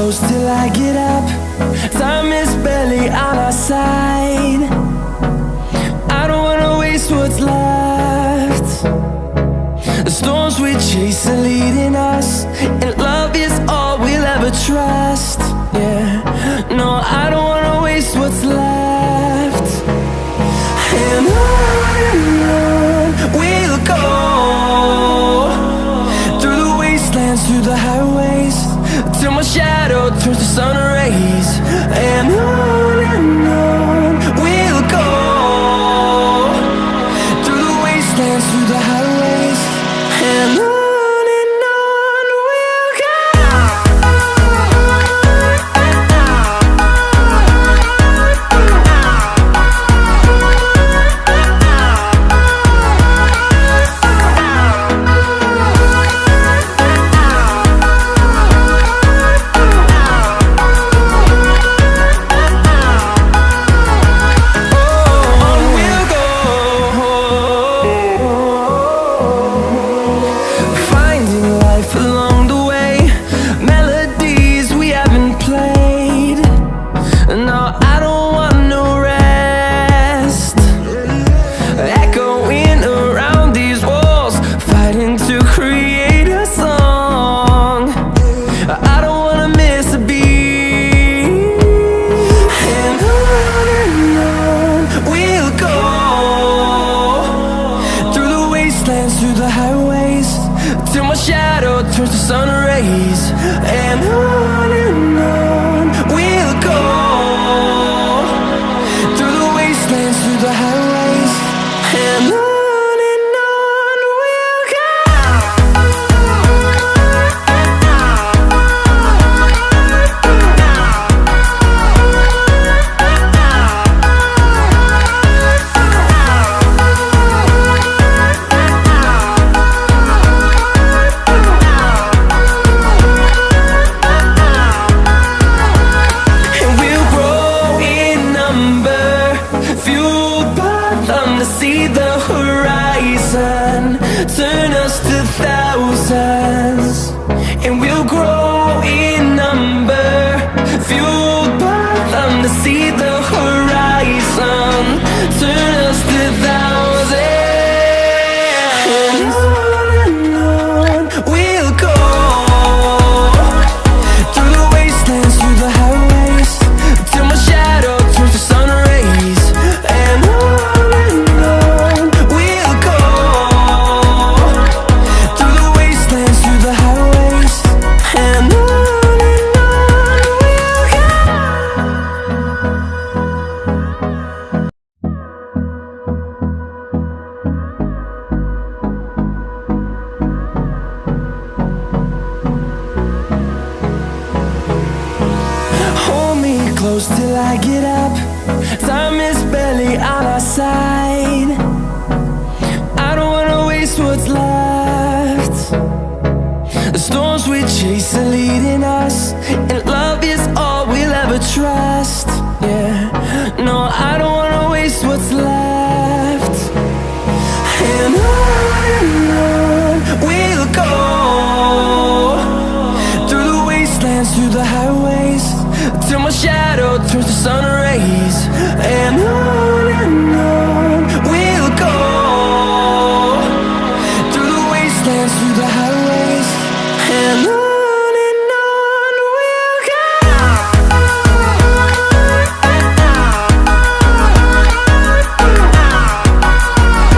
close till I get up. Time is barely on our side. I don't wanna waste what's left. The storms we chase are leading us, and love is all we'll ever trust. Yeah, no, I don't wanna waste what's left. And on we'll go, through the wastelands, through the highways, till my shadow turns to sun rays. And on we'll go, through the wastelands, through the highways, and on we'll go. Through the highways, till my shadow turns to sun rays. And on we'll go, through the wastelands, through the highways, and on we'll go. See the horizon turn us to thousands, and we'll grow in number, fueled by them. To see the horizon turn us to thousands, and on we'll go, through the wastelands, through the highways, till my shadow turns to sun rays. And close till I get up. Time is barely on our side. I don't wanna waste what's left. The storms we chase are leading us, and love is all we'll ever trust. Yeah, no, I don't wanna waste what's left. And on we'll go, through the wastelands, through the highways, till my shadow turns to sun rays. And